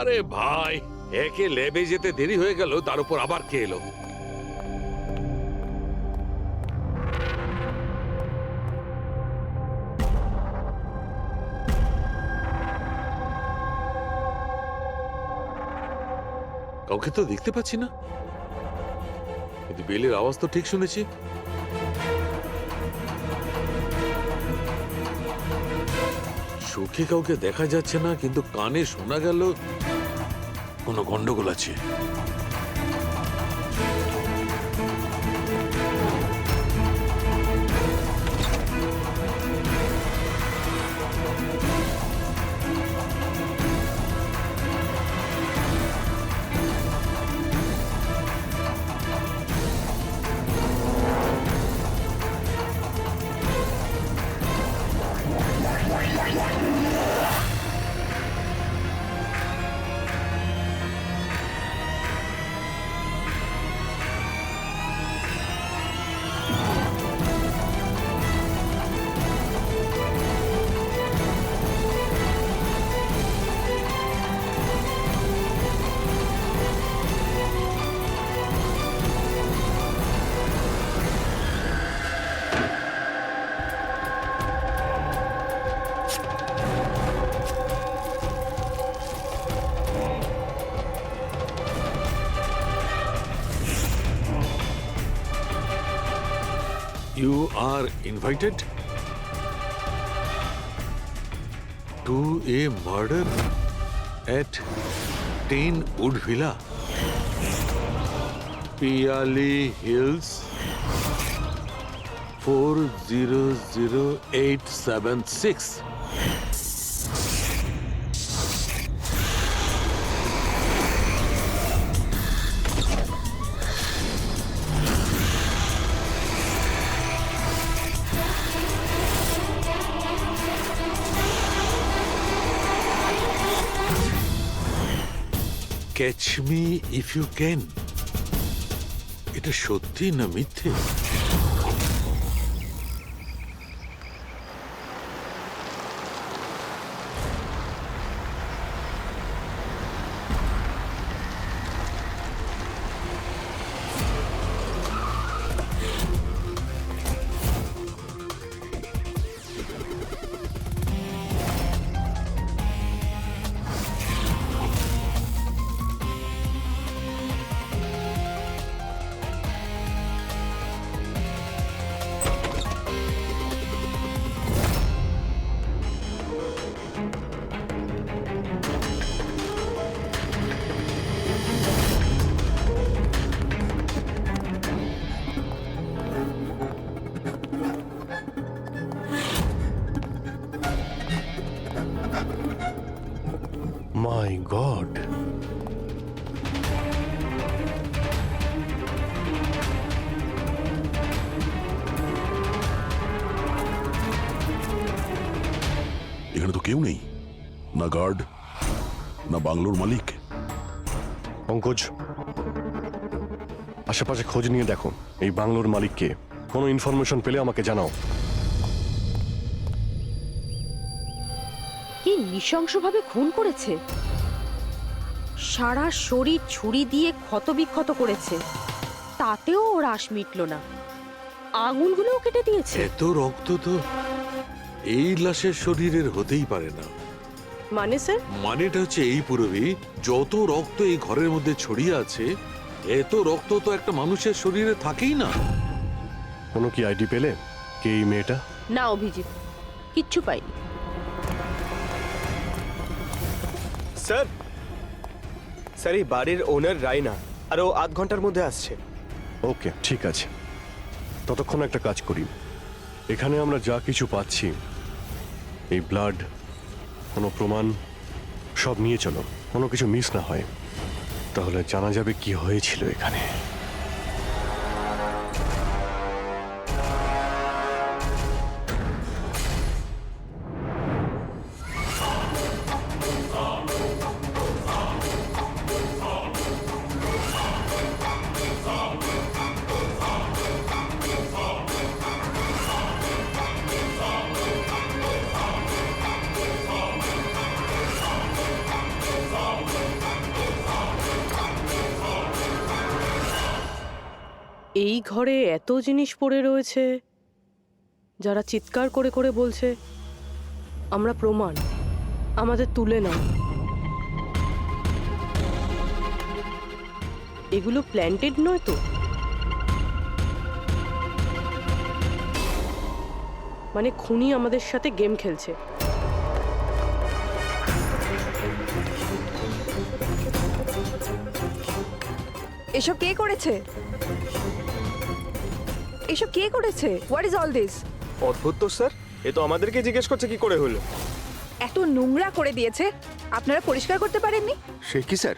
আরে ভাই, একে ল্যাবে যেতে দেরি হয়ে গেল, তার উপর আবার কে এলো? কাউকে তো দেখতে পাচ্ছি না, কিন্তু বেলের আওয়াজ তো ঠিক শুনেছি। চোখে কাউকে দেখা যাচ্ছে না, কিন্তু কানে শোনা গেল কোনো গন্ডগোল আছে। You are invited to a murder at 10 Wood Villa, Piali Hills, 400876. Catch me if you can. এটা সত্যি না মিথ্যে? My God! এখানে তো কেউ নেই, না গার্ড না বাংলোর মালিক। পঙ্কজ, আশেপাশে খোঁজ নিয়ে দেখো এই বাংলোর মালিককে। কোনো ইনফরমেশন পেলে আমাকে জানাও। কি নৃশংসভাবে খুন করেছে! সারা শরীর ছুরি দিয়ে ক্ষতবিক্ষত করেছে, তাতেও ওর আশ মিটল না। আঙুলগুলোও কেটে দিয়েছে। এত রক্ত তো এই লাশের শরীরের হতেই পারে না। মানে স্যার? মানেটা হচ্ছে এই পুরবী, যত রক্ত এই ঘরের মধ্যে ছড়িয়ে আছে, এত রক্ত তো একটা মানুষের শরীরে থাকেই না। কোনো কি আইডি পেলে কে এই মেয়েটা? না অভিজিৎ, কিচ্ছু পাইনি। স্যার, স্যার এই বাড়ির ওনার রায়না, আর ও আধ ঘন্টার মধ্যে আসছে। ওকে, ঠিক আছে। ততক্ষণ একটা কাজ করি, এখানে আমরা যা কিছু পাচ্ছি, এই ব্লাড, কোনো প্রমাণ, সব নিয়ে চলো, কোনো কিছু মিস না হয়, তাহলে জানা যাবে কি হয়েছিল এখানে। এই ঘরে এত জিনিস পড়ে রয়েছে, যারা চিৎকার করে করে বলছে আমরা প্রমাণ, আমাদের তুলে নাও। এগুলো প্ল্যান্টেড নয় তো? মানে খুনি আমাদের সাথে গেম খেলছে। এসব কে করেছে? এসব কে করেছে? What is all this? অদ্ভুত তো স্যার, এ তো আমাদেরকে জিজ্ঞেস করছে কি করে হলো। এত নোংরা করে দিয়েছে, আপনারা পরিষ্কার করতে পারেননি? সে কি স্যার,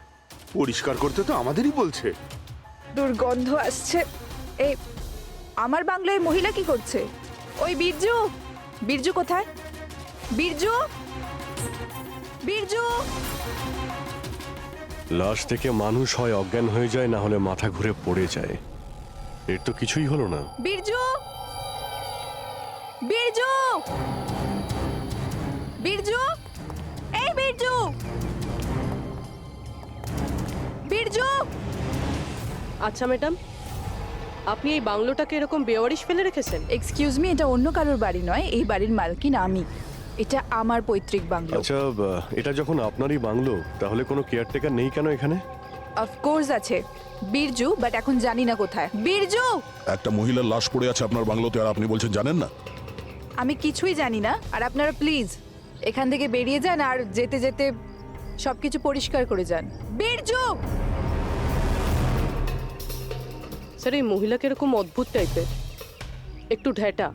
পরিষ্কার করতে তো আমাদেরই বলছে। দুর্গন্ধ আসছে। এই আমার বাংলায় মহিলা কি করছে? ওই বীরজু, বীরজু কোথায়? বীরজু, বীরজু! লাশ থেকে মানুষ হয় অজ্ঞান হয়ে যায়, না হলে মাথা ঘুরে পড়ে যায়। এর তো কিছুই হলো না। বীরজু, বীরজু, বীরজু, এই বীরজু, বীরজু! আচ্ছা ম্যাডাম, আপনি এই বাংলোটাকে এরকম বেওয়ারিশ ফেলে রেখেছেন? এক্সকিউজ মি, এটা অন্য কারোর বাড়ি নয়, এই বাড়ির মালকিন আমি। এটা আমার পৈতৃক বাংলো। আচ্ছা, এটা যখন আপনারই বাংলো, তাহলে কোনো কেয়ারটেকার নেই কেন এখানে? অফকোর্স আছে, বীরজু, বাট এখন জানি না কোথায়। বীরজু! একটা মহিলার লাশ পড়ে আছে আপনার বাংলোতে, আর আপনি বলছেন জানেন না? আমি কিছুই জানি না, আর আপনারা প্লিজ এখান থেকে বেরিয়ে যান, আর যেতে যেতে সবকিছু পরিষ্কার করে যান। বীরজু! স্যার, এই মহিলাকে এরকম অদ্ভুত টাইপের, একটু ঢ্যাটা।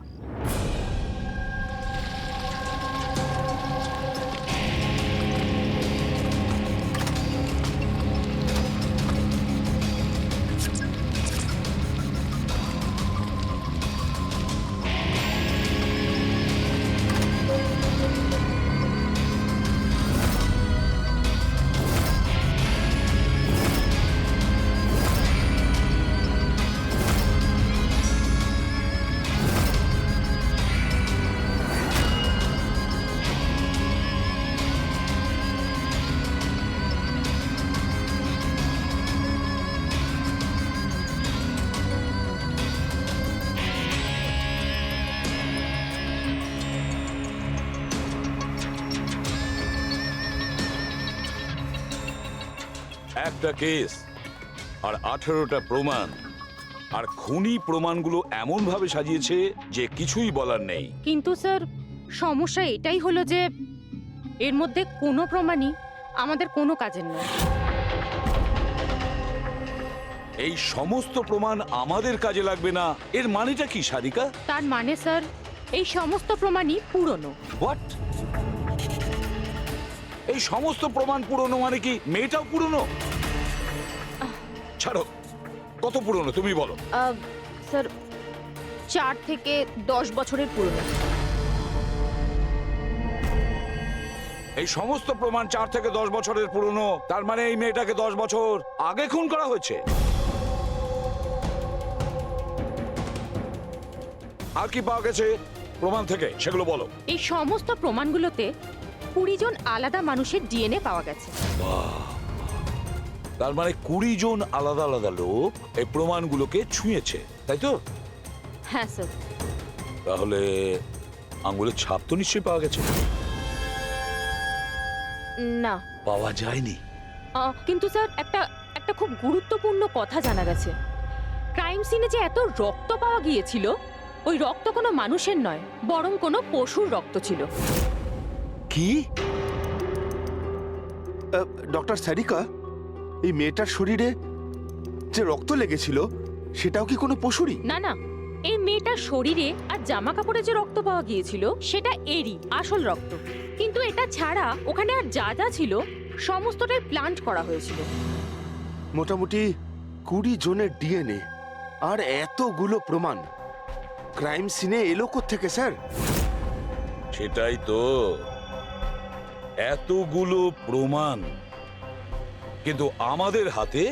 একটা কেস আর 18টা প্রমাণ, আর খুনি প্রমাণগুলো এমন ভাবে সাজিয়েছে যে কিছুই বলার নেই। কিন্তু স্যার, সমস্যা এটাই হলো যে এর মধ্যে কোনো প্রমাণই আমাদের কোনো কাজের নয়। এই সমস্ত প্রমাণ আমাদের কাজে লাগবে না, এর মানেটা কি সারিকা? তার মানে স্যার, এই সমস্ত প্রমাণই পুরনো। হোয়াট? এই সমস্ত প্রমাণ পুরনো মানে কি মেয়েটাও পুরনো? ছাড়ো, কত পুরনো তুমি বলো। স্যার, 4 থেকে 10 বছরের পুরনো। এই সমস্ত প্রমাণ 4 থেকে 10 বছরের পুরনো, তার মানে এই মেয়েটাকে 10 বছর আগে খুন করা হয়েছে। আর কি পাওয়া গেছে প্রমাণ থেকে, সেগুলো বলো। এই সমস্ত প্রমাণগুলোতে 20 জন আলাদা মানুষের ডিএনএ পাওয়া গেছে। তার মানে 20 জন আলাদা আলাদা লোক এই প্রমাণগুলোকে ছুঁয়েছে, তাই তো? হ্যাঁ স্যার। তাহলে আঙ্গুলের ছাপ তো নিশ্চয়ই পাওয়া গেছে। না, পাওয়া যায়নি। কিন্তু স্যার, একটা খুব গুরুত্বপূর্ণ কথা জানা গেছে। ক্রাইম সিনে যে এত রক্ত পাওয়া গিয়েছিল, ওই রক্ত কোনো মানুষের নয়, বরং কোনো পশুর রক্ত ছিল। কি? ডক্টর সারিকা, এই মেয়েটার শরীরে যে রক্ত লেগেছিল সেটাও কি কোনো পশুরই? না না, এই মেয়েটার শরীরে আর জামা কাপড়ে যে রক্ত পাওয়া গিয়েছিল সেটা এরই আসল রক্ত। কিন্তু এটা ছাড়া ওখানে আর যা যা ছিল সমস্তটাই প্লান্ট করা হয়েছিল। মোটামুটি 20 জনের ডিএনএ আর এতগুলো প্রমাণ ক্রাইম সিনে এলো কোত্থেকে স্যার? সেটাই তো, এতগুলো প্রমাণ, কিন্তু আমাদের হাতে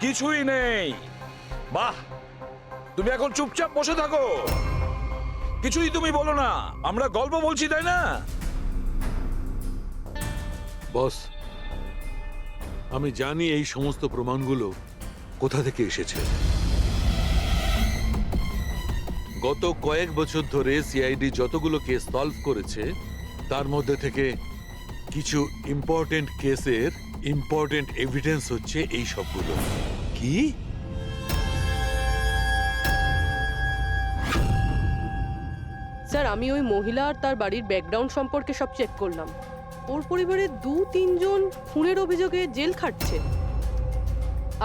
কিছুই নেই। বাহ, তুমি এখন চুপচাপ বসে থাকো, কিছুই তুমি বলো না। আমরা গল্প বলছি, তাই না? বস, আমি জানি এই সমস্ত প্রমাণগুলো কোথা থেকে এসেছে। গত কয়েক বছর ধরে সিআইডি যতগুলো কেস সলভ করেছে তার মধ্যে থেকে কিছু ইম্পর্টেন্ট কেসের ইম্পর্টেন্ট এভিডেন্স হচ্ছে এই সবগুলো। কি? স্যার আমি ওই মহিলা আর তার বাড়ির ব্যাকগ্রাউন্ড সম্পর্কে সব চেক করলাম। ওর পরিবারের 2-3 জন খুনের অভিযোগে জেল খাটছে,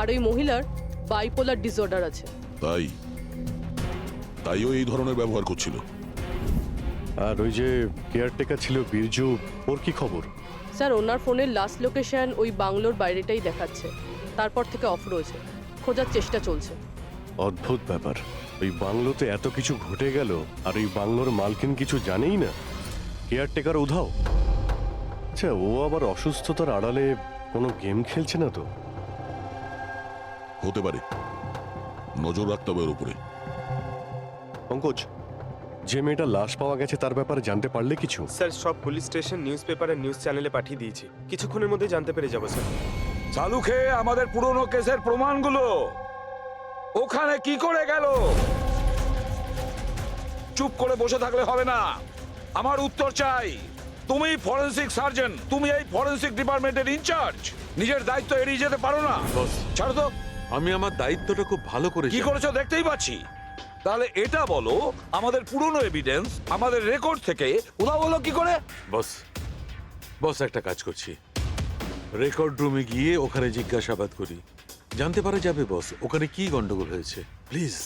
আর ওই মহিলার বাইপোলার ডিসঅর্ডার আছে। তাইও এই ধরনের ব্যবহার করছিল। আর ওই যে কেয়ারটেকার ছিল বীরজু, ওর কি খবর? স্যার ওনার ফোনের লাস্ট লোকেশন ওই বাংলোর বাইরেটাই দেখাচ্ছে, তারপর থেকে অফ রয়েছে, খোঁজার চেষ্টা চলছে। অদ্ভুত ব্যাপার, ওই বাংলোতে এত কিছু ঘটে গেল আর ওই বাংলোর মালকিন কিছু জানেই না। কেয়ারটেকার উধাও। আচ্ছা, ও আবার অসুস্থতার আড়ালে কোনো গেম খেলছে না তো? হতে পারে, নজর রাখতে হবে ওর উপরে। পঙ্কজ, যে মেয়েটা লাশ পাওয়া গেছে তার ব্যাপারে জানতে পারলে কিছু? স্যার সব পুলিশ স্টেশন, নিউজ পেপার আর নিউজ চ্যানেলে পাঠিয়ে দিয়েছি, কিছুক্ষণের মধ্যে জানতে পেরে যাবো স্যার। চালু খেয়ে আমাদের পুরনো কেসের প্রমাণগুলো ওখানে কি করে গেল? চুপ করে বসে থাকলে হবে না, আমার উত্তর চাই। তুমি ফরেনসিক সার্জন, তুমি এই ফরেনসিক ডিপার্টমেন্টের ইনচার্জ, নিজের দায়িত্ব এড়িয়ে যেতে পারো না। বস, ছাড়ো তো। আমি আমার দায়িত্বটা খুব ভালো করে কি জানি। করেছো দেখতেই পাচ্ছি। তাহলে এটা বলো, আমাদের পুরনো এভিডেন্স, আমাদের রেকর্ড থেকে উধাও হলো কি করে? বস, বস একটা কাজ করছি, রেকর্ড রুমে গিয়ে ওখানে জিজ্ঞাসাবাদ করি, জানতে পারা যাবে বস ওখানে কি গন্ডগোল হয়েছে। প্লিজ।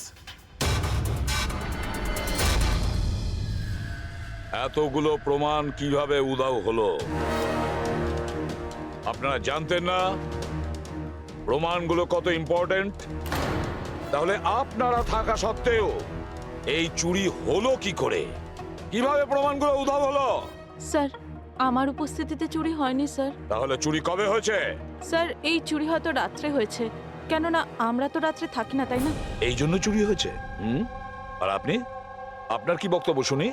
এতগুলো প্রমাণ কিভাবে উধাও হলো আপনারা জানতেন না? প্রমাণগুলো কত ইম্পর্টেন্ট। তাহলে আপনারা থাকা সত্ত্বেও এই চুরি হলো কি করে? কিভাবে প্রমাণগুলো উধাও হলো? স্যার আমার উপস্থিতিতে চুরি হয়নি স্যার। তাহলে চুরি কবে হয়েছে? স্যার এই চুরি হয়তো রাত্রে হয়েছে, কেননা আমরা তো রাত্রে থাকি না, তাই না? এই জন্য চুরি হয়েছে। আর আপনি, আপনার কি বক্তব্য শুনি?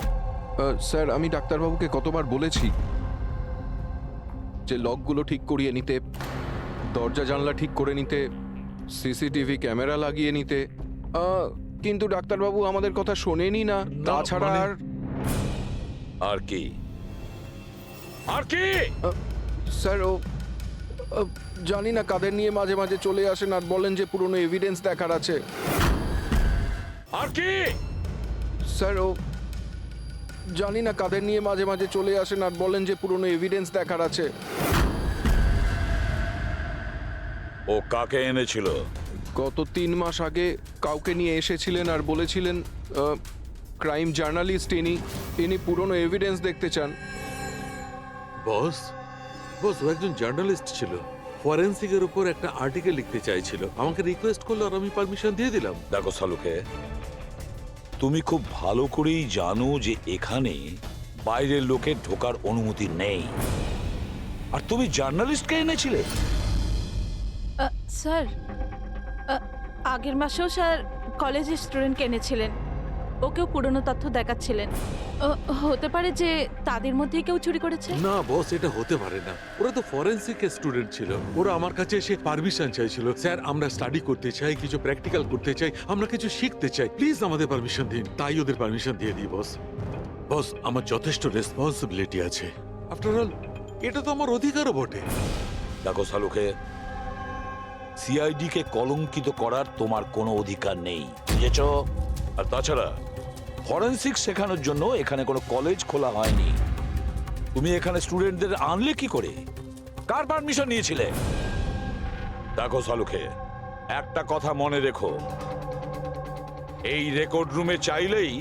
স্যার আমি ডাক্তারবাবুকে কতবার বলেছি যে লকগুলো ঠিক করিয়ে নিতে, দরজা জানলা ঠিক করে নিতে, সিসিটিভি ক্যামেরা লাগিয়ে নিতে, কিন্তু ডাক্তারবাবু আমাদের কথা শোনেনি না। তাছাড়া আর কি? আর কি? স্যার ও জানি না কাদের নিয়ে মাঝে মাঝে চলে আসেন আর বলেন যে পুরনো এভিডেন্স দেখার আছে। আর কি? স্যার ও জানি না কাদের নিয়ে মাঝে মাঝে চলে আসেন আর বলেন যে পুরনো এভিডেন্স দেখার আছে। ও কাকে এনেছিল? গত 3 মাস আগে কাউকে নিয়ে এসেছিলেন আর বলেছিলেন ক্রাইম জার্নালিস্ট ইনি পুরনো এভিডেন্স দেখতে চান। বস, বস ও একজন জার্নালিস্ট ছিল, ফরেনসিকের উপর একটা আর্টিকেল লিখতে চাইছিল, আমাকে রিকোয়েস্ট করলো আর আমি পারমিশন দিয়ে দিলাম। দেখো সালুকে, তুমি খুব ভালো করেই জানো যে এখানে বাইরের লোকের ঢোকার অনুমতি নেই, আর তুমি জার্নালিস্টকে এনেছিলে। স্যার আগের মাসেও স্যার কলেজের স্টুডেন্টকে এনেছিলেন, ওকেও পুরনো তথ্য দেখাচ্ছিলেন। হতে পারে যে তাদের মধ্যেই কেউ চুরি করেছে। না বস, এটা হতে পারে না, ওরা তো ফরেনসিক স্টুডেন্ট ছিল, ওরা আমার কাছে এসে পারমিশন চাইছিল, স্যার আমরা স্টাডি করতে চাই, কিছু প্র্যাকটিক্যাল করতে চাই, আমরা কিছু শিখতে চাই, প্লিজ আমাদের পারমিশন দিন। তাই ওদের পারমিশন দিয়ে দিই বস। বস আমার যথেষ্ট রেসপন্সিবিলিটি আছে, আফটার অল এটা তো আমার অধিকারও বটে। দেখো সালুকে, সিআইডি কে কলঙ্কিত করার তোমার কোনো অধিকার নেই, বুঝেছ? আর তাছাড়া ফরেনসিক শেখানোর জন্য এখানে কোনো কলেজ খোলা হয়নি। তুমি এখানে স্টুডেন্টদের আনলে কি করে? কার পারমিশন নিয়েছিলে? দেখো সালুকে, একটা কথা মনে রেখো, এই রেকর্ড রুমে চাইলেই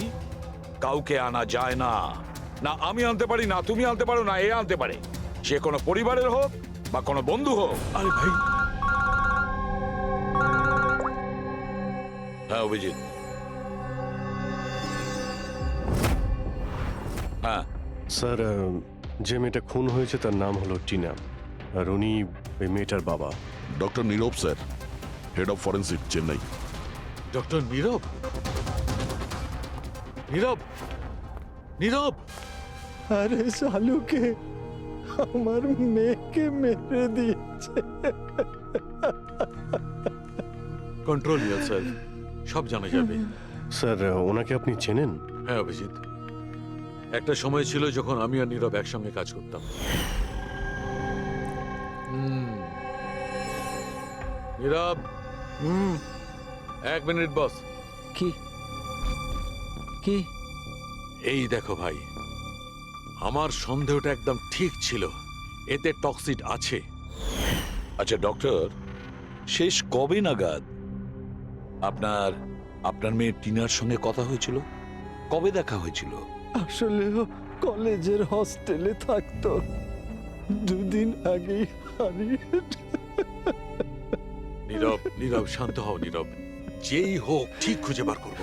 কাউকে আনা যায় না। না আমি আনতে পারি, না তুমি আনতে পারো, না এ আনতে পারে, সে কোনো পরিবারের হোক বা কোনো বন্ধু হোক। আরে ভাই। হ্যাঁ অভিজিৎ। হ্যাঁ স্যার, যে মেয়েটা খুন হয়েছে তার নাম হলো টিনা, আর উনি ওই মেয়েটার বাবা। Doctor Nirav sir, head of forensic, Chennai. Doctor Nirav? Nirav, Nirav! আরে শালুকে আমার মেয়েকে মেরে দিয়েছে। কন্ট্রোল ইয়োরসেলফ, সব জানা যাবে। স্যার ওনাকে আপনি চেনেন? হ্যাঁ অভিজিৎ, একটা সময় ছিল যখন আমি আর নীরব একসঙ্গে কাজ করতাম। নীরব, এক মিনিট বস। কি কি এই দেখো ভাই, আমার সন্দেহটা একদম ঠিক ছিল, এতে টক্সিড আছে। আচ্ছা ডক্টর, শেষ কবে নাগাদ আপনার আপনার মেয়ে টিনার সঙ্গে কথা হয়েছিল? কবে দেখা হয়েছিল? আসলে ও কলেজের হস্টেলে থাকতো, 2 দিন আগেই হারিয়ে। নীরব, নীরব শান্ত হও নীরব, যেই হোক ঠিক খুঁজে বার করব।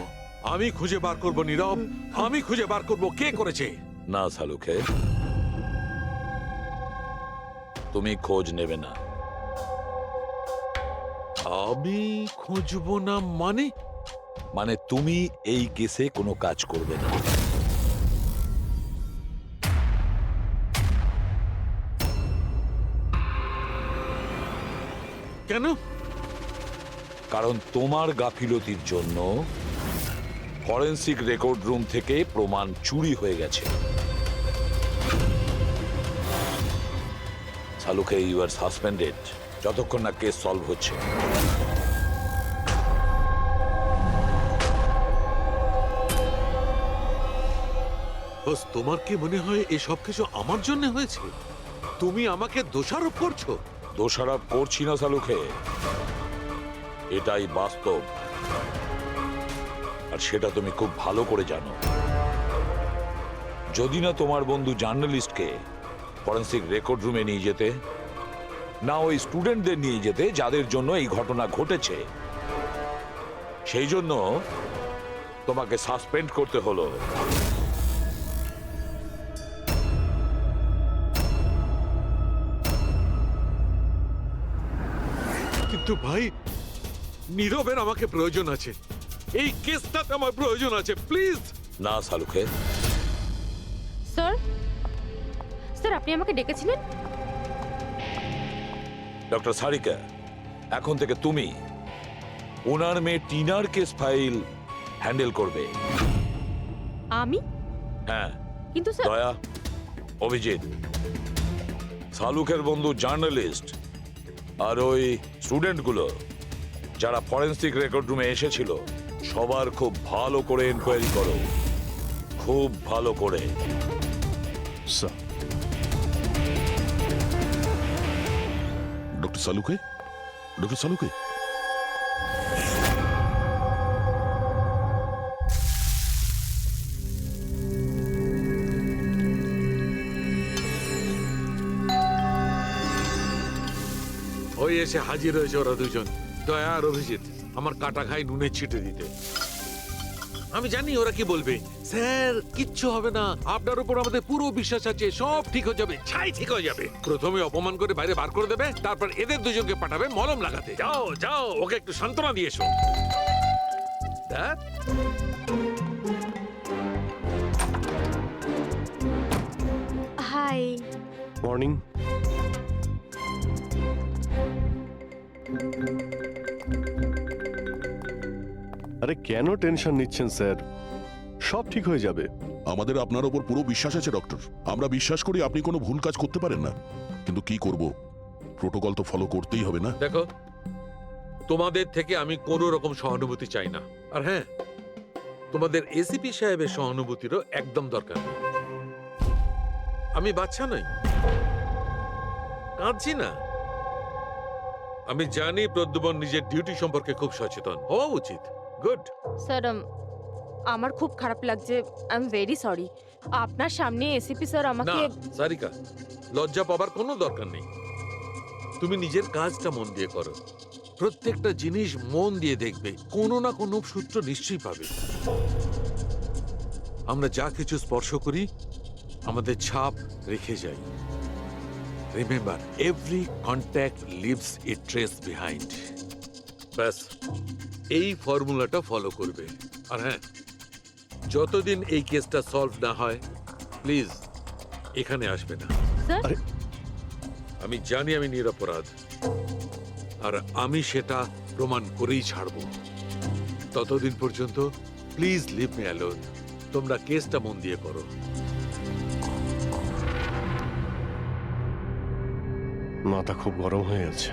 আমি খুঁজে বার করব নীরব, আমি খুঁজে বার করব কে করেছে। না সালুকে, তুমি খোঁজ নেবে না। আমি খুঁজবো না মানে? মানে তুমি এই কেসে কোনো কাজ করবে না। কেন? কারণ তোমার গাফিলতির জন্য ফরেনসিক রেকর্ড রুম থেকে প্রমাণ চুরি হয়ে গেছে। সালুকে, ইউ আর সাসপেন্ডেড যতক্ষণ না কেস সলভ হচ্ছে। বস, তোমার কি মনে হয় এই সব কিছু আমার জন্য হয়েছে? তুমি আমাকে দোষারোপ করছো। দোষারোপ করছি না সালুকে, এটাই বাস্তব, আর সেটা তুমি খুব ভালো করে জানো। যদি না তোমার বন্ধু জার্নালিস্টকে ফরেনসিক রেকর্ড রুমে নিয়ে যেতে, না ওই স্টুডেন্টদের নিয়ে যেতে যাদের জন্য এই ঘটনা ঘটেছে, সেই জন্য তোমাকে সাসপেন্ড করতে হলো। কিন্তু ভাই, নীরবের আমাকে প্রয়োজন আছে, এই কেসটাতে আমার প্রয়োজন আছে, প্লিজ। না সালুকে। স্যার, স্যার আপনি আমাকে ডেকেছিলেন? ডক্টর সারিকা, এখন থেকে তুমি ওনার মেয়ে টিনার কেস ফাইল হ্যান্ডেল করবে। আমি? হ্যাঁ। কিন্তু স্যার, দয়া, অভিজিৎ, সালুকের বন্ধু জার্নালিস্ট আর ওই স্টুডেন্টগুলো যারা ফরেনসিক রেকর্ড রুমে এসেছিল, সবার খুব ভালো করে এনকোয়ারি করো, খুব ভালো করে। স্যার। ডক্টর সালুকে, ডক্টর সালুকে, ওই এসে হাজির হয়েছে ওরা দুজন, দয়া আর অভিজিৎ, আমার কাটা খাই নুনে ছিটে দিতে। আমি জানি ওরা কি বলবে, স্যার কিচ্ছু হবে না, আপনার উপর আমাদের পুরো বিশ্বাস আছে, সব ঠিক হয়ে যাবে, ছাই ঠিক হয়ে যাবে। প্রথমে অপমান করে বাইরে বার করে দেবে, তারপর এদের দুজনকে পাঠাবে মলম লাগাতে। যাও যাও, ওকে একটু সান্ত্বনা দিয়ে এসো। ধ্যাৎ। হাই। মর্নিং। আরে কেন টেনশন নিচ্ছেন স্যার, সব ঠিক হয়ে যাবে। আমাদের আপনার ওপর পুরো বিশ্বাস আছে ডক্টর। আমরা বিশ্বাস করি আপনি কোনো ভুল কাজ করতে পারেন না, কিন্তু কি করব, প্রোটোকল তো ফলো করতেই হবে না। দেখো, তোমাদের থেকে আমি কোনো রকম সহানুভূতি চাই না, আর হ্যাঁ, তোমাদের এসিপি সাহেবের সহানুভূতিরও একদম দরকার নেই। আমি বাচ্চা নই, কাঁদছি না। আমি জানি প্রদ্যুমন নিজের ডিউটি সম্পর্কে খুব সচেতন হওয়া উচিত। গুড। স্যার, আমার খুব খারাপ লাগছে, আই এম ভেরি সরি। আপনার সামনে এসিপি স্যার না আমাকে। সারিকা, লজ্জা পাবার কোনো দরকার নেই। তুমি নিজের কাজটা মন দিয়ে করো, প্রত্যেকটা জিনিস মন দিয়ে দেখবে, কোনো না কোনো সূত্র নিশ্চয়ই পাবে। আমরা যা কিছু স্পর্শ করি আমাদের ছাপ রেখে যাই। রিমেম্বার, এভরি কন্ট্যাক্ট লিভস এ ট্রেস বিহাইন্ড। ব্যাস, এই ফর্মুলাটা ফলো করবে। আর হ্যাঁ, যতদিন এই কেসটা সলভ না হয়, প্লিজ এখানে আসবে না। স্যার, আমি জানি আমি নিরপরাধ, আর আমি সেটা প্রমাণ করেই ছাড়ব। ততদিন পর্যন্ত প্লিজ লিভ মি অ্যালোন। তোমরা কেসটা মন দিয়ে করো। মাথা খুব গরম হয়ে আছে।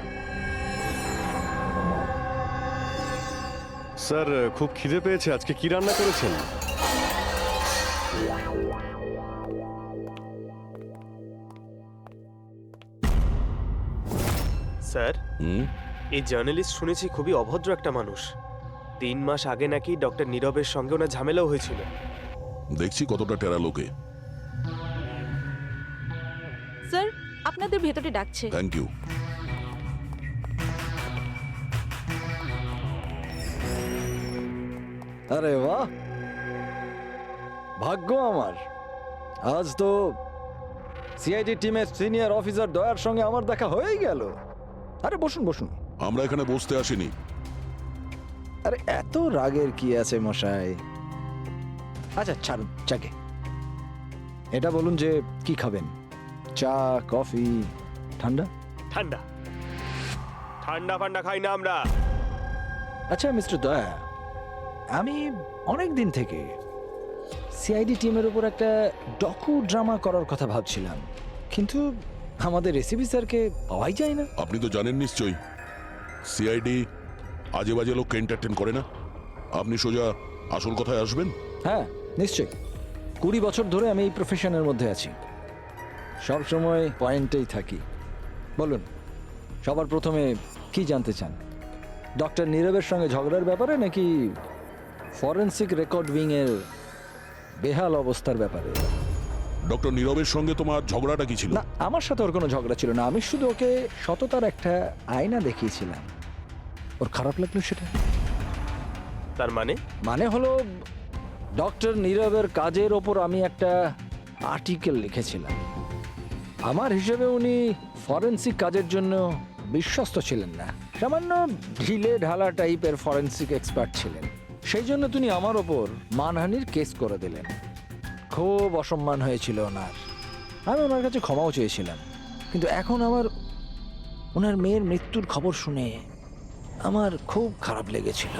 স্যার, খুব খিদে পেয়েছে। আজকে কি রান্না করেছেন? স্যার, হুম? এই জার্নালিস্ট শুনেছি খুবই অভদ্র একটা মানুষ। 3 মাস আগে নাকি ডক্টর নীরবের সঙ্গে ওনার ঝামেলাও হয়েছিল। দেখছি কতটা টেরা লোকে। স্যার, আপনাদের ভেতরে ডাকছে। Thank you. আরে বাহ, ভাগ্য আমার। আজ তো সিআইডি টিমের সিনিয়র অফিসার দয়ার সঙ্গে আমার দেখা হয়েই গেল। আরে বসুন বসুন। আমরা এখানে বসতে আসিনি। আরে এত রাগের কি আছে মশাই? আচ্ছা ছাড়ুন চাকে। এটা বলুন যে কি খাবেন? চা, কফি, ঠান্ডা? ঠান্ডা ঠান্ডা ফান্ডা খাই না আমরা। আচ্ছা মিস্টার দয়া, আমি অনেক দিন থেকে সিআইডি টিমের উপর একটা ডকু ড্রামা করার কথা ভাবছিলাম, কিন্তু আমাদের এসিপি স্যারকে পাওয়াই যায় না। আপনি তো জানেন নিশ্চয়ই, সিআইডি আজে বাজে লোককে এন্টারটেন করে না। আপনি সোজা আসল কথায় আসবেন। হ্যাঁ নিশ্চয়ই, 20 বছর ধরে আমি এই প্রফেশনের মধ্যে আছি, সব সময় পয়েন্টেই থাকি। বলুন, সবার প্রথমে কি জানতে চান? ডক্টর নীরবের সঙ্গে ঝগড়ার ব্যাপারে নাকি ফরেনসিক রেকর্ড উইং এর বেহাল অবস্থার ব্যাপারে? ডক্টর নীরবের সঙ্গে তোমার ঝগড়াটা কি ছিল? না, আমার সাথে ওর কোনো ঝগড়া ছিল না। আমি শুধু ওকে সততার একটা আয়না দেখিয়েছিলাম। ওর খারাপ লাগলো সেটা। তার মানে? মানে হলো ডক্টর নীরবের কাজের ওপর আমি একটা আর্টিকেল লিখেছিলাম। আমার হিসেবে উনি ফরেনসিক কাজের জন্য বিশ্বস্ত ছিলেন না, সামান্য ঢিলে ঢালা টাইপের ফরেনসিক এক্সপার্ট ছিলেন। সেই জন্য তিনি আমার ওপর মানহানির কেস করে দিলেন। খুব অসম্মান হয়েছিল ওনার। আমি ওনার কাছে ক্ষমাও চেয়েছিলাম, কিন্তু এখন আমার ওনার মেয়ের মৃত্যুর খবর শুনে আমার খুব খারাপ লেগেছিল।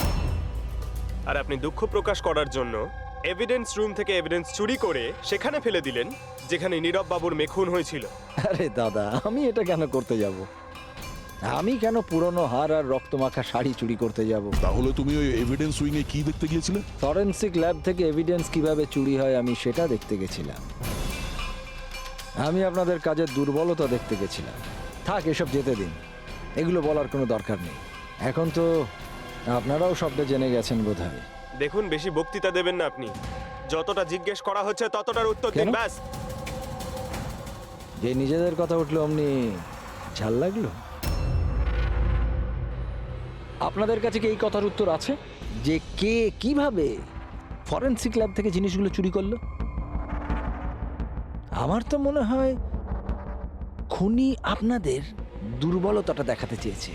আর আপনি দুঃখ প্রকাশ করার জন্য এভিডেন্স রুম থেকে এভিডেন্স চুরি করে সেখানে ফেলে দিলেন যেখানে নীরব বাবুর মেখুন হয়েছিল। আরে দাদা, আমি এটা কেন করতে যাব? আমি কেন পুরনো হার আর রক্তমাখা শাড়ি চুরি করতে যাব? তাহলে তুমি ওই এভিডেন্স উইং এ কি দেখতে গিয়েছিলে? ফরেনসিক ল্যাব থেকে এভিডেন্স কিভাবে চুরি হয় আমি সেটা দেখতে গেছিলাম। আমি আপনাদের কাজের দুর্বলতা দেখতে গেছিলাম। থাক, এসব যেতে দিন, এগুলো বলার কোনো দরকার নেই। এখন তো আপনারাও সবটা জেনে গেছেন বোধহয়। দেখুন, বেশি বক্তৃতা দেবেন না আপনি। যতটা জিজ্ঞেস করা হচ্ছে ততটার উত্তর দিন, কেন? ব্যাস। যে নিজেদের কথা উঠলো অমনি ঝাল লাগলো? আপনাদের কাছে কি এই কথার উত্তর আছে যে কে কিভাবে ফরেনসিক ল্যাব থেকে জিনিসগুলো চুরি করলো? আমার তো মনে হয় খুনি আপনাদের দুর্বলতাটা দেখাতে চেয়েছে।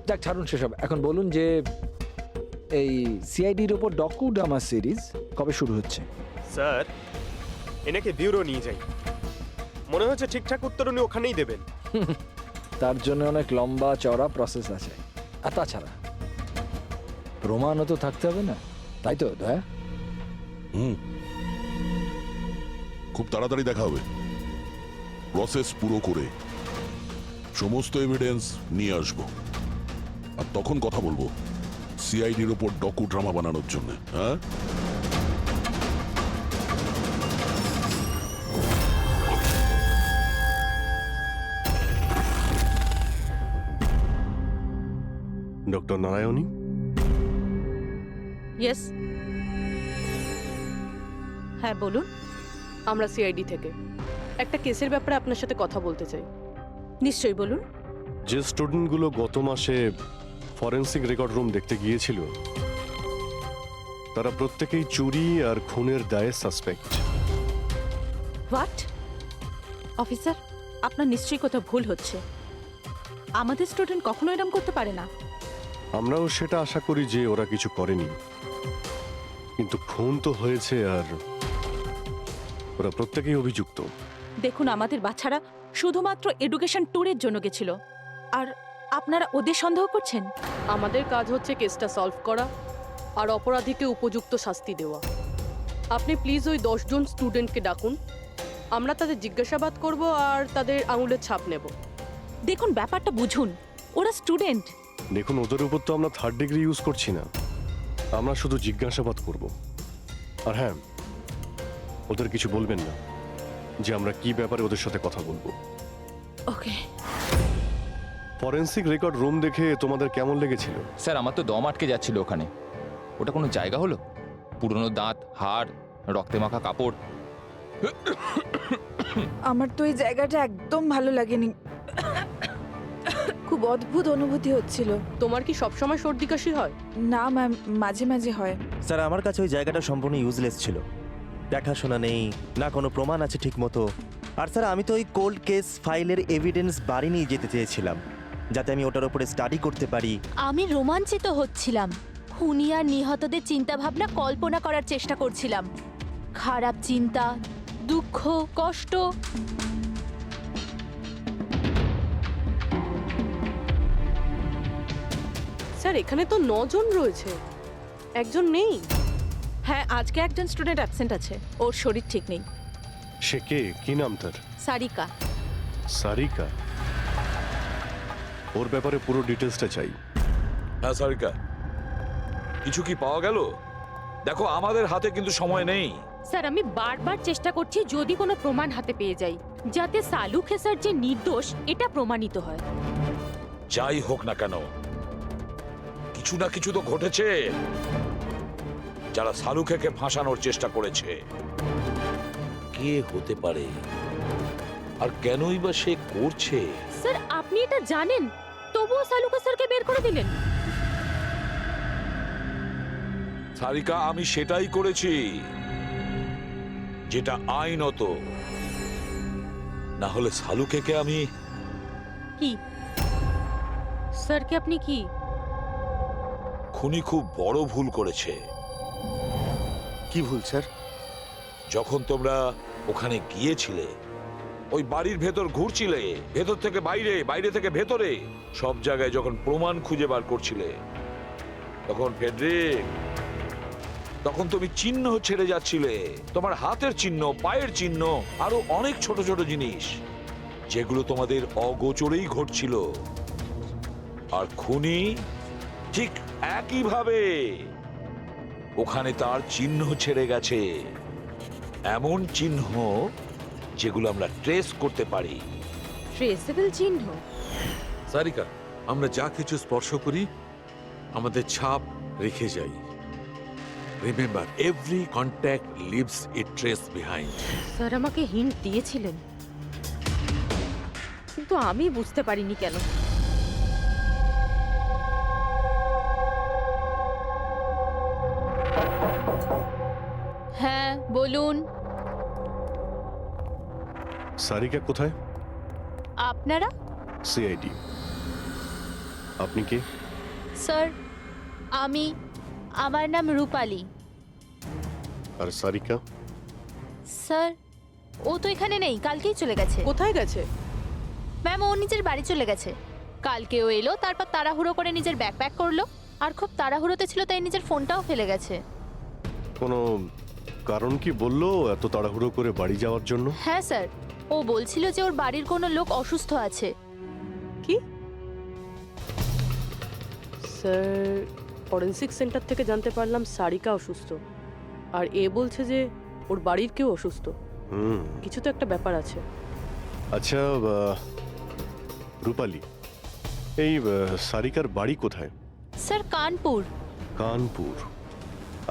যাক, ছাড়ুন সেসব। এখন বলুন যে এই সিআইডির ওপর ডকু ড্রামা সিরিজ কবে শুরু হচ্ছে? স্যার, এনাকে বিউরো নিয়ে যাই। মনে হচ্ছে ঠিকঠাক উত্তর উনি ওখানেই দেবেন। তার জন্য অনেক লম্বা চওড়া প্রসেস আছে। আর তাছাড়া প্রমাণও তো থাকতে হবে না, তাই তো দয়া? খুব তাড়াতাড়ি দেখা হবে। প্রসেস পুরো করে সমস্ত এভিডেন্স নিয়ে আসবো, আর তখন কথা বলবো সিআইডির ওপর ডকু ড্রামা বানানোর জন্য। হ্যাঁ, ডক্টর নারায়ণী, ইয়েস, হ্যাঁ বলুন। আমরা সিআইডি থেকে একটা কেসের ব্যাপারে আপনার সাথে কথা বলতে চাই। নিশ্চয়ই বলুন। যে স্টুডেন্টগুলো গত মাসে ফরেনসিক রেকর্ড রুম দেখতে গিয়েছিল, তারা প্রত্যেকেই চুরি আর খুনের দায়ে সাসপেক্ট। হোয়াট? অফিসার, আপনার নিশ্চয়ই কোথাও ভুল হচ্ছে। আমাদের স্টুডেন্ট কখনো এরকম করতে পারে না। আমরাও সেটা আশা করি যে ওরা কিছু করেনি, কিন্তু খুন তো হয়েছে আর ওরা প্রত্যেকেই অভিযুক্ত। দেখুন, আমাদের বাচ্চারা শুধুমাত্র এডুকেশন ট্যুরের জন্য গেছিল, আর আপনারা ওদের সন্দেহ করছেন? আমাদের কাজ হচ্ছে কেসটা সলভ করা, আর অপরাধীকে উপযুক্ত শাস্তি দেওয়া। আপনি প্লিজ ওই 10 জন স্টুডেন্টকে ডাকুন, আমরা তাদের জিজ্ঞাসাবাদ করব আর তাদের আঙুলের ছাপ নেব। দেখুন ব্যাপারটা বুঝুন, ওরা স্টুডেন্ট। দেখুন, ওদের উপর তো আমরা 3rd ডিগ্রি ইউজ করছি না, আমরা শুধু জিজ্ঞাসাবাদ করব। আর হ্যাঁ, ওদের কিছু বলবেন না যে আমরা কি ব্যাপারে ওদের সাথে কথা বলবো। ওকে ফরেন্সিক রেকর্ড রুম দেখে তোমাদের কেমন লেগেছিল? স্যার আমার তো দম আটকে যাচ্ছিল ওখানে। ওটা কোনো জায়গা হলো? পুরনো দাঁত, হাড়, রক্তে মাখা কাপড়। আমার তো এই জায়গাটা একদম ভালো লাগেনি, খুব অদ্ভুত অনুভূতি হচ্ছিল। তোমার কি সবসময় সর্দি কাশি হয়? না ম্যাম, মাঝে মাঝে হয়। স্যার আমার কাছে ওই জায়গাটা সম্পূর্ণ ইউজলেস ছিল। দেখাশোনা নেই, না কোনো প্রমাণ আছে ঠিক মতো। আর স্যার আমি তো ওই কোল্ড কেস ফাইলের এভিডেন্স বাড়ি নিয়ে যেতে চেয়েছিলাম, যাতে আমি ওটার উপরে স্টাডি করতে পারি। আমি রোমাঞ্চিত হচ্ছিলাম, খুনি আর নিহতদের চিন্তাভাবনা কল্পনা করার চেষ্টা করছিলাম। খারাপ চিন্তা, দুঃখ, কষ্ট। স্যার এখানে তো 9 জন রয়েছে, একজন নেই। হ্যাঁ, আজকে একজন স্টুডেন্ট অ্যাবসেন্ট আছে, ওর শরীর ঠিক নেই। সে কে? কি নাম তার? সারিকা। সারিকা? ওর ব্যাপারে পুরো ডিটেলসটা চাই। হ্যাঁ সারিকা, কিছু কি পাওয়া গেল? দেখো আমাদের হাতে কিন্তু সময় নেই। স্যার আমি বারবার চেষ্টা করছি যদি কোনো প্রমাণ হাতে পেয়ে যাই, যাতে সালু খেসার যে নির্দোষ এটা প্রমাণিত হয়। যাই হোক না কেন, কিছু না কিছু তো ঘটেছে। যারা সালুখেকে ফাঁসানোর চেষ্টা করেছে, কে হতে পারে আর কেনই বা সে করছে? স্যার আপনি এটা জানেন, তবুও সালু খেসারকে বের করে দিলেন। সারিকা, আমি সেটাই করেছি যেটা আইনত। না হলে সালুখেকে আমি... কি স্যারকে আপনি কি? খুনি খুব বড় ভুল করেছে। কি ভুল স্যার? যখন তোমরা ওখানে গিয়েছিলে, ওই বাড়ির ভেতর ঘুরছিলে, ভেতর থেকে বাইরে, বাইরে থেকে ভেতরে, সব জায়গায় যখন প্রমাণ খুঁজে বার করছিলে, তখন ফেডরিক, তখন তুমি চিহ্ন ছেড়ে যাচ্ছিলে। তোমার হাতের চিহ্ন, পায়ের চিহ্ন, আরো অনেক ছোট ছোট জিনিস, যেগুলো তোমাদের অগোচরেই ঘটছিল। আর খুনি ঠিক একইভাবে ওখানে তার চিহ্ন ছেড়ে গেছে, এমন চিহ্ন যেগুলো আমরা ট্রেস করতে পারি। ট্রেসেবল চিহ্ন? সারিকা, আমরা যা কিছু স্পর্শ করি আমাদের ছাপ রেখে যাই। রিমেম্বার, এভরি কন্ট্যাক্ট লিভস এ ট্রেস বিহাইন্ড। স্যার আমাকে হিন্ট দিয়েছিলেন, কিন্তু আমি বুঝতে পারিনি কেন। হ্যাঁ বলুন। সারিকা কোথায়? আপনারা? সিআইডি। আপনি কে? স্যার আমার নাম রূপালী। আর সারিকা? স্যার ও তো এখানে নেই, কালকেই চলে গেছে। কোথায় গেছে? ম্যাম ও নিজের বাড়ি চলে গেছে। কালকে ও এলো, তারপর তাড়াহুড়ো করে নিজের ব্যাগ প্যাক করলো, আর খুব তাড়াহুড়োতে ছিল তাই নিজের ফোনটাও ফেলে গেছে। কোনো কারণ কি বললো এত তাড়াহুড়ো করে বাড়ি যাওয়ার জন্য? হ্যাঁ স্যার, ও বলছিল যে ওর বাড়ির কোনো লোক অসুস্থ আছে। কি? স্যার ফরেন্সিক সেন্টার থেকে জানতে পারলাম সারিকা অসুস্থ, আর এ বলছে যে ওর বাড়ির কেউ অসুস্থ। কিছু তো একটা ব্যাপার আছে। আচ্ছা রূপালী, এই সারিকার বাড়ি কোথায়? স্যার কানপুর। কানপুর?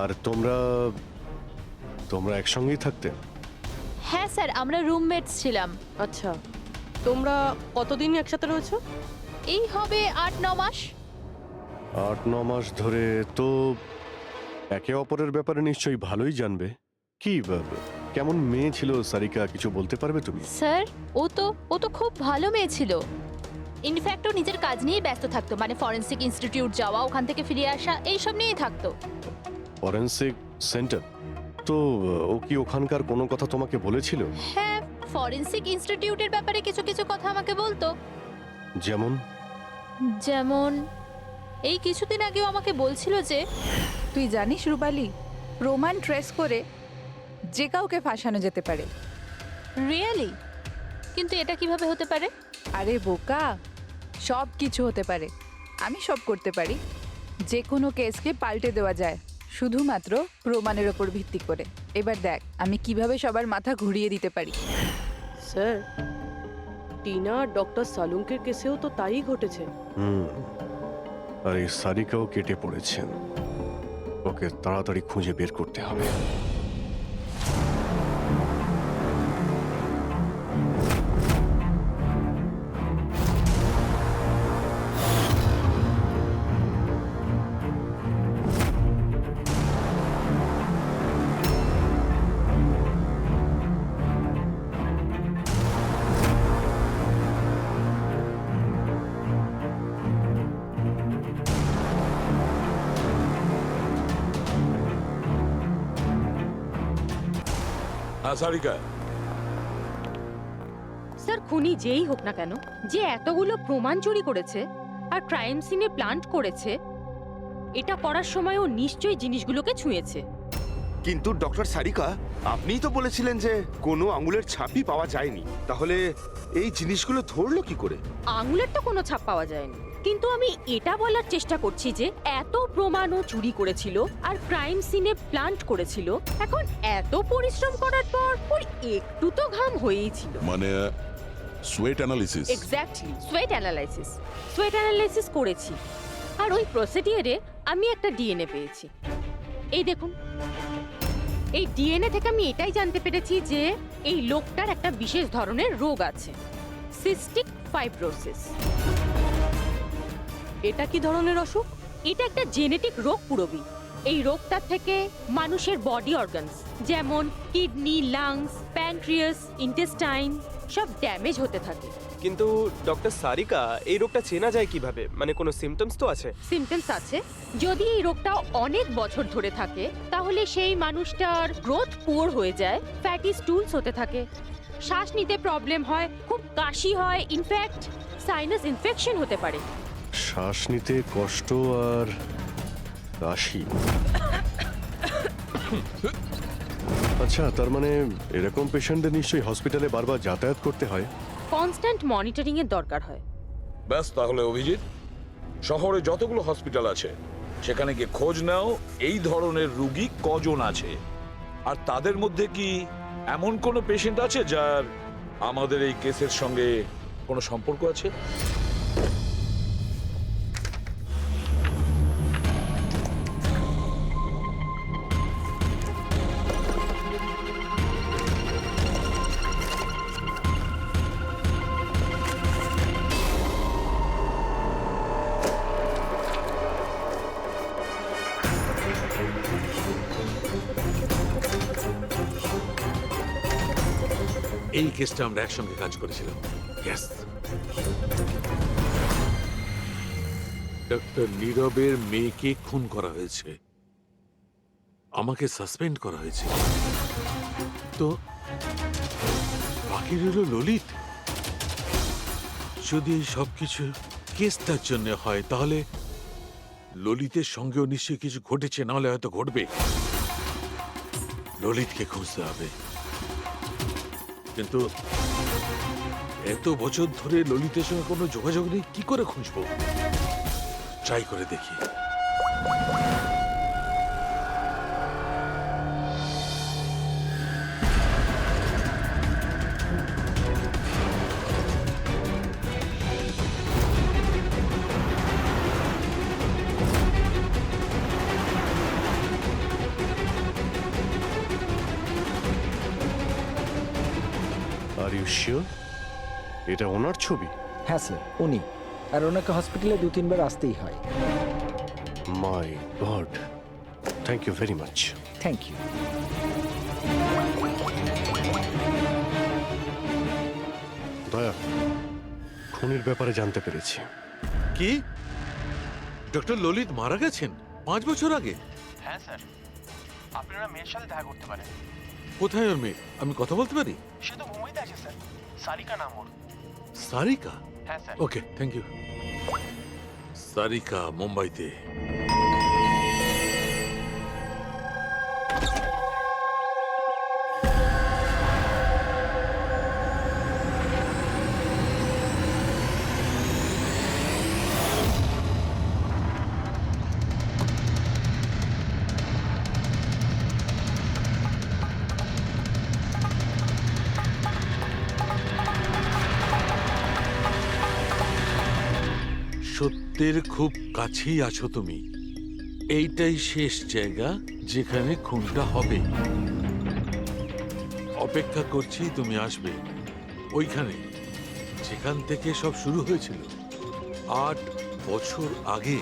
আর তোমরা একসঙ্গেই থাকতে? হ্যাঁ স্যার, আমরা রুমমেটস ছিলাম। আচ্ছা, তোমরা কতদিন একসাথে রয়েছো? এই হবে 8-9 মাস। 8-9 মাস ধরে তো একে অপরের ব্যাপারে নিশ্চয়ই ভালোই জানবে। কি কেমন মেয়ে ছিল সারিকা, কিছু বলতে পারবে তুমি? স্যার ও তো খুব ভালো মেয়ে ছিল। ইনফ্যাক্ট ও নিজের কাজ নিয়ে ব্যস্ত থাকতো, মানে ফরেন্সিক ইনস্টিটিউট যাওয়া, ওখান থেকে ফিরে আসা, এইসব নিয়েই থাকতো। Forensic centre? তো ও কি ওখানকার কোনো কথা তোমাকে বলেছিল? হ্যাঁ, ফরেন্সিক ইনস্টিটিউটের ব্যাপারে কিছু কিছু কথা আমাকে বলতো। যেমন যেমন এই কিছুদিন আগেও আমাকে বলছিল যে তুই জানিস রূপালি, প্রমাণ ট্রেস করে যে কাউকে ফাঁসানো যেতে পারে। রিয়েলি? কিন্তু এটা কিভাবে হতে পারে? আরে বোকা, সব কিছু হতে পারে। আমি সব করতে পারি। যে কোনো কেসকে পাল্টে দেওয়া যায় শুধুমাত্র প্রমাণের ওপর ভিত্তি করে। এবার দেখ আমি কিভাবে সবার মাথা ঘুরিয়ে দিতে পারি। স্যার, টিনা আর ডক্টর সালুঙ্কের কেসেও তো তাই ঘটেছে। আর এই সারিকাও কেটে পড়েছেন। ওকে তাড়াতাড়ি খুঁজে বের করতে হবে। হ্যাঁ সারিকা, স্যার, খুনি যেই হোক না কেন, যে এতগুলো প্রমাণ চুরি করেছে আর ক্রাইম সিনে প্লান্ট করেছে, এটা করার সময় ও নিশ্চয়ই জিনিসগুলোকে ছুঁয়েছে। কিন্তু ডক্টর সারিকা, আপনিই তো বলেছিলেন যে কোনো আঙুলের ছাপই পাওয়া যায়নি। তাহলে এই জিনিসগুলো ধরলো কি করে? আঙুলের তো কোনো ছাপ পাওয়া যায়নি, কিন্তু আমি এটা বলার চেষ্টা করছি যে এত প্রমাণ ও চুরি করেছিল আর ক্রাইম সিনে প্লান্ট করেছিল, এখন এত পরিশ্রম করার পর ওর একটু তো ঘাম হয়েই ছিল। মানে sweat analysis. Exactly, sweat analysis করেছি। আর ওই প্রসিডিওরে আমি একটা ডিএনএ পেয়েছি। এই দেখুন, এই ডিএনএ থেকে আমি এটাই জানতে পেরেছি যে এই লোকটার একটা বিশেষ ধরনের রোগ আছে, সিস্টিক ফাইব্রোসিস। এটা কি ধরনের অসুখ? এটা একটা জেনেটিক রোগ পুরবি। এই রোগটার থেকে মানুষের বডি অর্গানস যেমন কিডনি, লাংস, প্যানক্রিয়াস, ইন্টেস্টাইন সব ড্যামেজ হতে থাকে। কিন্তু ডক্টর সারিকা, এই রোগটা চেনা যায় কিভাবে? মানে কোনো সিমটমস তো আছে? সিমটমস আছে। যদি এই রোগটা অনেক বছর ধরে থাকে তাহলে সেই মানুষটার গ্রোথ পুয়ার হয়ে যায়, ফ্যাটি স্টুলস হতে থাকে, শ্বাস নিতে প্রবলেম হয়, খুব কাশি হয়, ইনফ্যাক্ট সাইনাস ইনফেকশন হতে পারে। শ্বাস নিতে কষ্ট আর কাশি। আচ্ছা, তার মানে এরকম পেশেন্টদের নিশ্চয়ই হসপিটালে বারবার যাতায়াত করতে হয়। কনস্ট্যান্ট মনিটরিং এর দরকার হয়। ব্যাস তাহলে অভিজিৎ, শহরে যতগুলো হসপিটাল আছে সেখানে গিয়ে খোঁজ নাও এই ধরনের রুগী কজন আছে, আর তাদের মধ্যে কি এমন কোনো পেশেন্ট আছে যার আমাদের এই কেসের সঙ্গে কোনো সম্পর্ক আছে। এই কেসটা আমরা একসঙ্গে কাজ করেছিলাম। ইয়েস, ডক্টর নীরবের মেয়েকে খুন করা হয়েছে, আমাকে সাসপেন্ড করা হয়েছে, তো বাকি রইল ললিত। যদি এই সবকিছু কেসটার জন্য হয় তাহলে ললিতের সঙ্গেও নিশ্চয়ই কিছু ঘটেছে, নাহলে হয়তো ঘটবে। ললিতকে খুঁজতে হবে, কিন্তু এত বছর ধরে ললিতের সঙ্গে কোনো যোগাযোগ নেই, কি করে খুঁজবো? ট্রাই করে দেখি। আর ইউ শিওর এটা ওনার ছবি? হ্যাঁ স্যার, উনি। আর ওনাকে হসপিটালে 2-3 বার আসতেই হয়। My god, thank you very much. Thank you. Daya, খুনির ব্যাপারে জানতে পেরেছি। কি? ডক্টর ললিত মারা গেছেন 5 বছর আগে? হ্যাঁ স্যার, আপনারা মেয়ের সাথে দেখা করতে পারেন। কোথায় ওর মেয়ে? আমি কথা বলতে পারি? সে তো মুম্বাইতে আছে স্যার, সারিকা নাম ওর। সারিকা? হ্যাঁ sir. Okay, thank you. Sarika মুম্বাইতে। সত্যের খুব কাছেই আছো তুমি। এইটাই শেষ জায়গা যেখানে খুনটা হবে। অপেক্ষা করছি তুমি আসবে ওইখানে যেখান থেকে সব শুরু হয়েছিল 8 বছর আগে।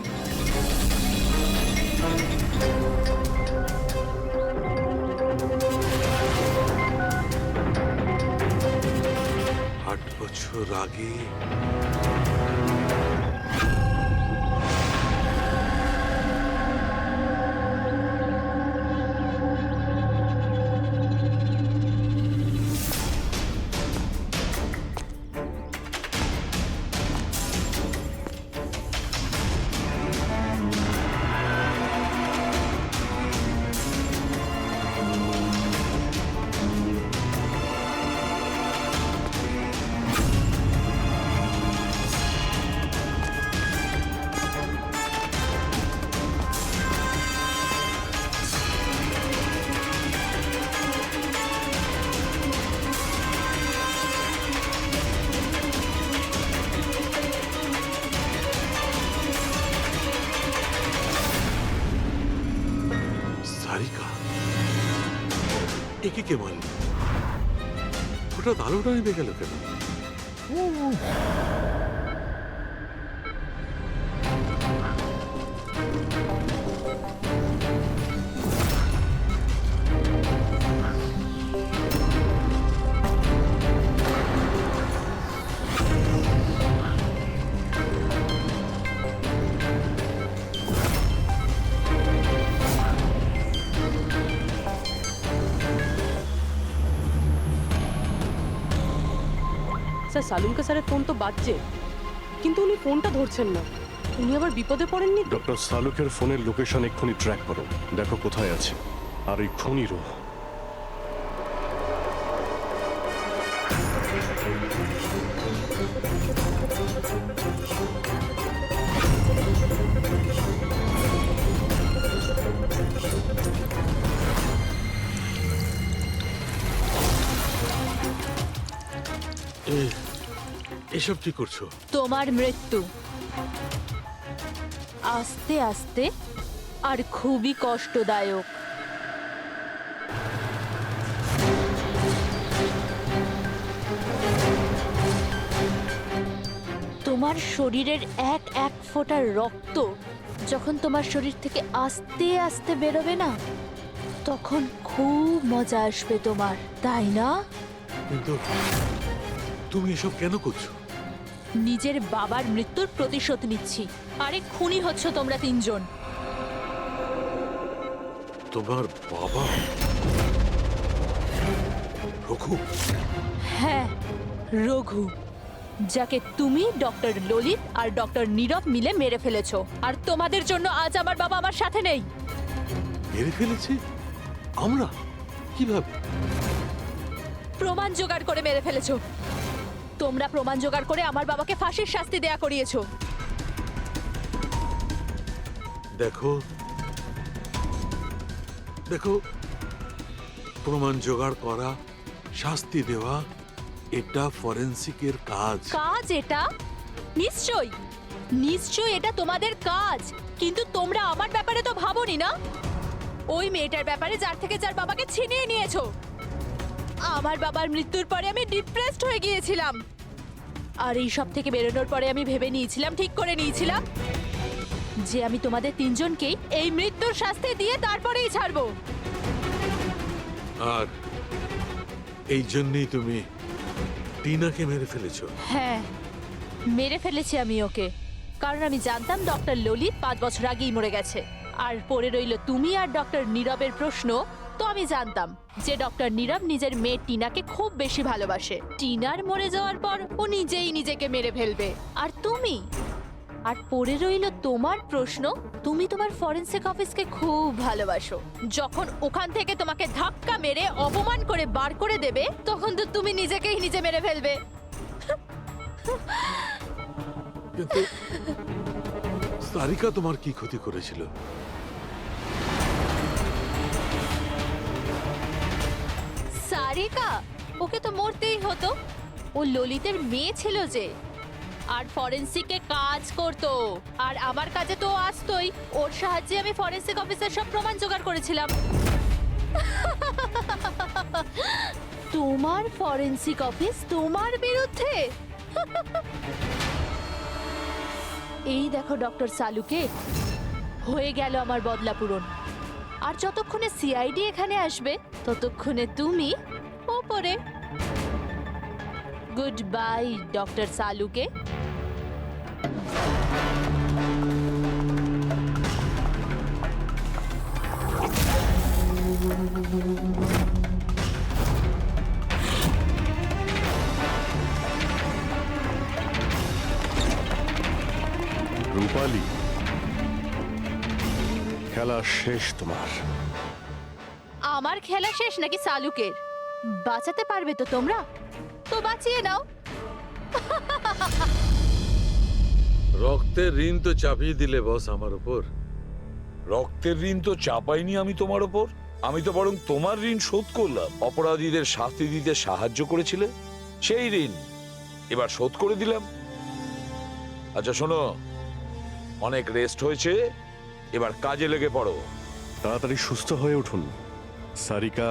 বছর আগে সারিকা, একে কে মারল? হঠাৎ আলোটা নিভে গেল কেন? স্যার সালুনকে স্যারের ফোন তো বাজছে, কিন্তু উনি ফোনটা ধরছেন না। উনি আবার বিপদে পড়েননি তো? ডক্টর সালুকের ফোনের লোকেশন এক্ষুনি ট্র্যাক করো, দেখো কোথায় আছে। আর এই খুনিরও। এসব কি করছো? তোমার মৃত্যু আস্তে আস্তে আর খুবই কষ্টদায়ক। তোমার শরীরের এক এক ফোঁটা রক্ত যখন তোমার শরীর থেকে আস্তে আস্তে বেরোবে না, তখন খুব মজা আসবে তোমার, তাই না? কিন্তু তুমি এসব কেন করছো? নিজের বাবার মৃত্যুর প্রতিশোধ নিচ্ছি। আরে খুনি হচ্ছ তোমরা তিনজন। তোমার বাবা রঘু? হ্যাঁ, রঘু, যাকে তুমি ডক্টর ললিত আর ডক্টর নীরব মিলে মেরে ফেলেছো। আর তোমাদের জন্য আজ আমার বাবা আমার সাথে নেই। মেরে ফেলেছি? আমরা? কিভাবে? প্রমাণ জোগাড় করে মেরে ফেলেছো। তোমরা প্রমাণ জোগাড় করে আমার বাবাকে ফাঁসির শাস্তি দেয়া করিয়েছো। দেখো দেখো, প্রমাণ জোগাড় করা, শাস্তি দেওয়া, এটা ফরেন্সিকের কাজ। কাজ এটা? নিশ্চয়ই নিশ্চয়ই এটা তোমাদের কাজ, কিন্তু তোমরা আমার ব্যাপারে তো ভাবোনি না। ওই মেয়েটার ব্যাপারে যার থেকে যার বাবাকে ছিনিয়ে নিয়েছো। আমার বাবার মৃত্যুর পরে আমি ডিপ্রেসড হয়ে গিয়েছিলাম। আর এই সব থেকে বেরোনোর পরে আমি ভেবে নিয়েছিলাম, ঠিক করে নিয়েছিলাম যে আমি তোমাদের তিনজনকেই এই মৃত্যুর শাস্তি দিয়ে তারপরেই ছাড়বো। আর এই জন্যই তুমি টিনাকে মেরে ফেলেছো? হ্যাঁ, মেরে ফেলেছি আমি ওকে, কারণ আমি জানতাম ডক্টর ললিত 5 বছর আগেই মরে গেছে। আর পড়ে রইল তুমি আর ডক্টর নীরবের প্রশ্ন। তো আমি জানতাম যে ডক্টর নীরব নিজের মেয়ে টিনাকে খুব বেশি ভালোবাসে। টিনার মরে যাওয়ার পর ও নিজেই নিজেকে মেরে ফেলবে। আর তুমি, আর পড়ে রইল তোমার প্রশ্ন, তুমি তোমার ফরেনসিক অফিসকে খুব ভালোবাসো। যখন ওখান থেকে তোমাকে ধাক্কা মেরে অপমান করে বার করে দেবে, তখন তো তুমি নিজেকেই নিজে মেরে ফেলবে। কিন্তু সারিকা তোমার কি ক্ষতি করেছিল? সারিকা? ওকে তো মরতেই হতো। ও ললিতের মেয়ে ছিল যে। আর ফরেন্সিকে কাজ করতো। আর আমার কাছে তো ও আসতোই, ওর সাহায্যে আমি ফরেন্সিক অফিসের সব প্রমাণ জোগাড় করেছিলাম। তোমার ফরেন্সিক অফিস তোমার বিরুদ্ধে? এই দেখো ডক্টর সালুকে, হয়ে গেল আমার বদলা পূরণ। আর যতক্ষণে সিআইডি এখানে আসবে ততক্ষণে তুমি ওপরে। Goodbye doctor Salunkhe. Rupali, খেলা শেষ তোমার। আমার খেলা শেষ নাকি সালুকের? বাঁচাতে পারবে তো তোমরা? তো বাঁচিয়ে নাও। রক্তের ঋণ তো চাপিয়ে দিলে বস আমার উপর। রক্তের ঋণ তো চাপাইনি আমি তোমার ওপর, আমি তো বরং তোমার ঋণ শোধ করলাম। অপরাধীদের শাস্তি দিতে সাহায্য করেছিলে, সেই ঋণ এবার শোধ করে দিলাম। আচ্ছা শোনো, অনেক রেস্ট হয়েছে, এবার কাজে লেগে পড়ো। তাড়াতাড়ি সুস্থ হয়ে উঠুন। সারিকা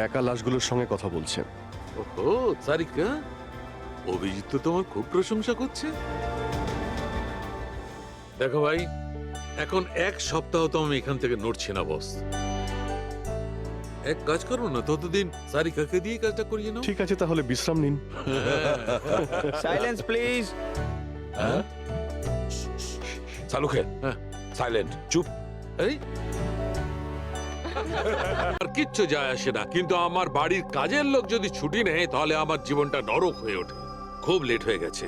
একা লাশগুলোর সঙ্গে কথা বলছে। ওহো সারিকা, অভিজিৎ তো তোমার খুব প্রশংসা করছে। দেখো ভাই, এখন এক সপ্তাহ তো আমি এখান থেকে নড়ছি না বস। এক কাজ করো না, ততদিন সারিকাকে দিয়ে কাজটা করিয়ে নাও। ঠিক আছে, তাহলে বিশ্রাম নিন। Silence please. হ্যাঁ? সালুকে, হ্যাঁ। সাইলেন্ট, চুপ। এই আর কিচ্ছু যায় আসে না, কিন্তু আমার বাড়ির কাজের লোক যদি ছুটি নেয় তাহলে আমার জীবনটা নরক হয়ে ওঠে। খুব লেট হয়ে গেছে।